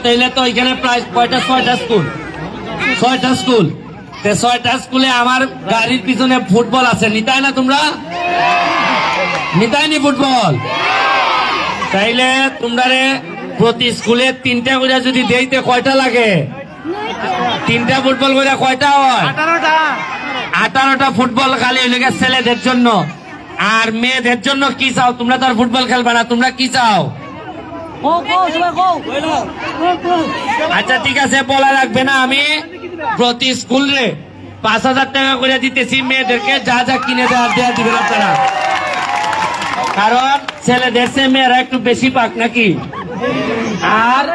তাইলে তো এখানে প্রায় কয়টা? 6টা স্কুল। 6টা স্কুল। 6টা স্কুলে আমার গাড়ির পিছনে ফুটবল আছে, নিতাই না তোমরা? নিতাই নি ফুটবল? তাইলে তোমরা প্রতি স্কুলে 3টা করে যদি দেইতে কয়টা লাগে? 3টা ফুটবল করে কয়টা হয়? 18টা ফুটবল খালি হইলে ছেলেদের জন্য। আর মেয়েদের জন্য কি চাও? তোমরা তো আর ফুটবল খেলবে না, তোমরা কি চাও? আচ্ছা ঠিক আছে, বলা লাগবে না। আমি প্রতি স্কুল রে 5,000 টাকা করে দিতেছি, মেয়েদেরকে যা যা কিনে দেওয়া দিবেন আপনারা। কারণ ছেলেদের চেয়ে মেয়েরা একটু বেশি পাক নাকি। আর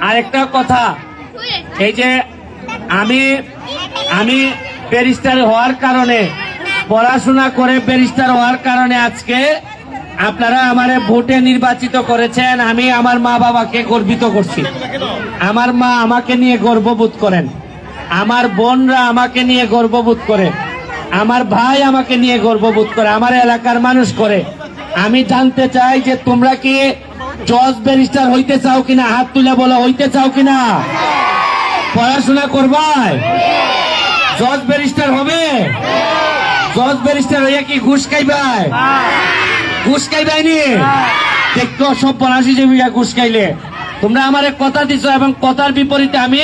আরেকটা কথা, এই যে আমি ব্যারিস্টার হওয়ার কারণে, পড়াশোনা করে ব্যারিস্টার হওয়ার কারণে আজকে আপনারা আমারে ভোটে নির্বাচিত করেছেন। আমি আমার মা বাবাকে গর্বিত করছি। আমার মা আমাকে নিয়ে গর্ববোধ করেন, আমার বোনরা আমাকে নিয়ে গর্ববোধ করে, আমার ভাই আমাকে নিয়ে গর্ববোধ করে, আমার এলাকার মানুষ করে। আমি জানতে চাই যে তোমরা কি জজ ব্যারিস্টার হইতে চাও কিনা? হাত তুলে বলো, হইতে চাও কিনা? পড়াশোনা করবাই? জজ ব্যারিস্টার হবে? জজ ব্যারিস্টার হইয়া কি ঘুষ খাইবাই? ঘুষ খাইবাইনি? দেখতো সব পড়াশি জমিয়া ঘুষ খাইলে। তোমরা আমার কথা দিছ এবং কথার বিপরীতে আমি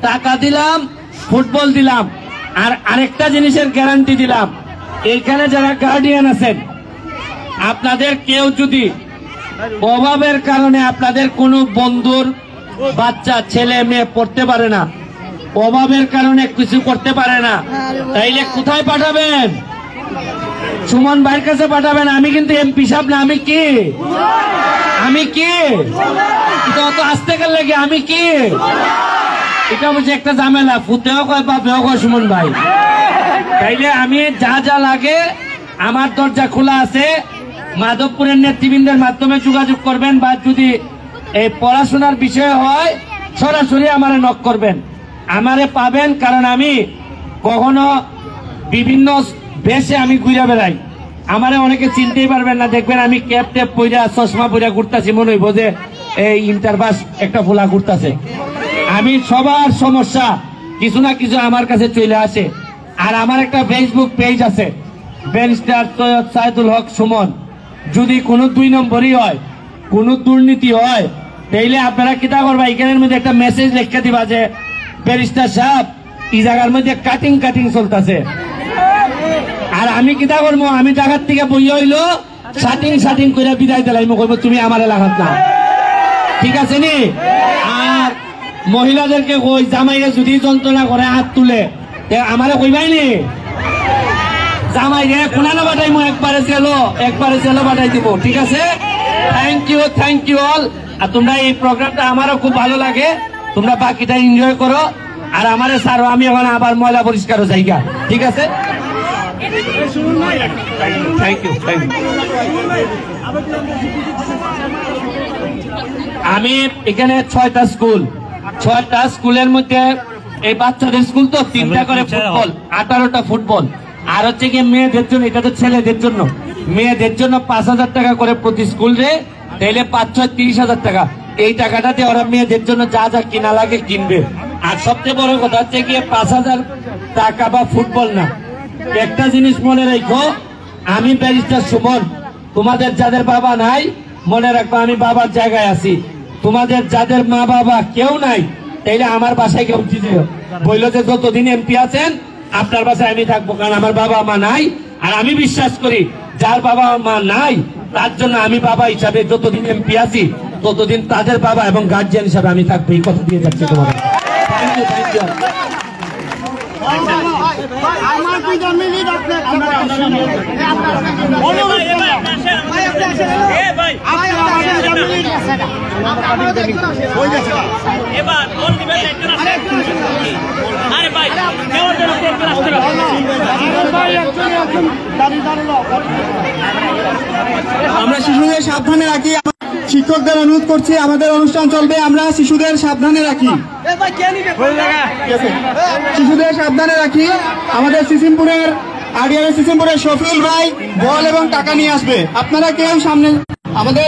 টাকা দিলাম, ফুটবল দিলাম। আর আরেকটা জিনিসের গ্যারান্টি দিলাম, এইখানে যারা গার্ডিয়ান আছেন, আপনাদের কেউ যদি অভাবের কারণে আপনাদের কোনো বন্ধুর বাচ্চা ছেলে মেয়ে পড়তে পারে না, অভাবের কারণে কিছু করতে পারে না, তাইলে কোথায় পাঠাবেন? সুমন ভাইয়ের কাছে পাঠাবেন। আমি কিন্তু এমপি সাহেব না, আমি কি? আমি কি? অত আসতে গেলে কি আমি কি? এটা হচ্ছে একটা ঝামেলা, ফুতেও কয় বাপেও কয় সুমন ভাই। তাইলে আমি যা যা লাগে আমার দরজা খোলা আছে। মাধবপুরের নেতৃবৃন্দের মাধ্যমে যোগাযোগ করবেন, বা যদি এই পড়াশোনার বিষয় হয় সরাসরি আমারে নক করবেন, আমারে পাবেন। কারণ আমি কখনো বিভিন্ন বেশে আমি ঘুরে বেড়াই, আমারে অনেকে চিনতেই পারবেন না। দেখবেন আমি ক্যাপ ট্যাপ পইরা চশমা পইরা ঘুরতাছি, মনে হইব যে এই ইন্টারবাস একটা ফোলা ঘুরতাছে। আমি সবার সমস্যা কিছু না কিছু আমার কাছে চলে আসে। আর আমার একটা ফেসবুক পেজ আছে, ব্যারিস্টার সৈয়দ সাইদুল হক সুমন। যদি কোনো 2 নম্বরই হয়, কোনো দুর্নীতি হয়, তাইলে আপনারা কিতা করবা? এখানের মধ্যে একটা মেসেজ লিখে দিবা যে ব্যারিস্টার সাহেব এই জায়গার মধ্যে কাটিং চলতেছে। আর আমি কিতা করবো? আমি জায়গার থেকে বই হইলো শাটিং করে বিদায় দিলাম, কইব তুমি আমার এলাকাত না। ঠিক আছে নি? আর মহিলাদেরকে কই, জামাইরে যদি যন্ত্রণা করে হাত তুলে আমারে কইবাইনি, জামাইরে কোনানো বাটাইমো, একবারে জেলো বাটাই দিব। ঠিক আছে? Thank you all. আর তোমরা এই প্রোগ্রামটা আমারও খুব ভালো লাগে, তোমরা বাকিটা এনজয় করো। আর আমারে ছাড়ো, আমি এখন আবার ময়লা পরিষ্কারও জায়গা। ঠিক আছে? Thank you. আমি এখানে 6টা স্কুলের মধ্যে এই বাচ্চাদের স্কুল তো 3টা করে ফুটবল, 18টা ফুটবল। আর হচ্ছে গিয়ে মেয়েদের জন্য, এটা তো ছেলেদের জন্য, মেয়েদের জন্য 5,000 টাকা করে প্রতি স্কুল রে, তাইলে 5-6 30,000 টাকা। এই টাকাটাতে ওরা মেয়েদের জন্য যা যা কিনা লাগে কিনবে। আর সবচেয়ে বড় কথা হচ্ছে গিয়ে 5,000 টাকা বা ফুটবল না, একটা জিনিস মনে রাখো, আমি ব্যারিস্টার সুমন। তোমাদের যাদের বাবা নাই, মনে রাখবো আমি বাবার জায়গায় আছি। তোমাদের যাদের মা বাবা কেউ নাই, তাইলে আমার বাসায় কেউ বললো যে যতদিন এমপি আছেন আপনার বাসায় আমি থাকবো, কারণ আমার বাবা মা নাই। আর আমি বিশ্বাস করি যার বাবা মা নাই তার জন্য আমি বাবা হিসাবে যতদিন এমপি আছি ততদিন তাদের বাবা এবং গার্জিয়ান হিসাবে আমি থাকবো। এই কথা দিয়ে যাচ্ছি তোমাদের। Thank you. আমরা শিশুদের সাবধানে রাখি, শিক্ষকদের অনুরোধ করছি, আমাদের অনুষ্ঠান চলবে, আমরা শিশুদের সাবধানে রাখি, শিশুদের সাবধানে রাখি। আমাদের সিসিমপুরের আড়িয়ারের সিসিমপুরের শফিউল ভাই বল এবং টাকা নিয়ে আসবে, আপনারা কেউ সামনে আমাদের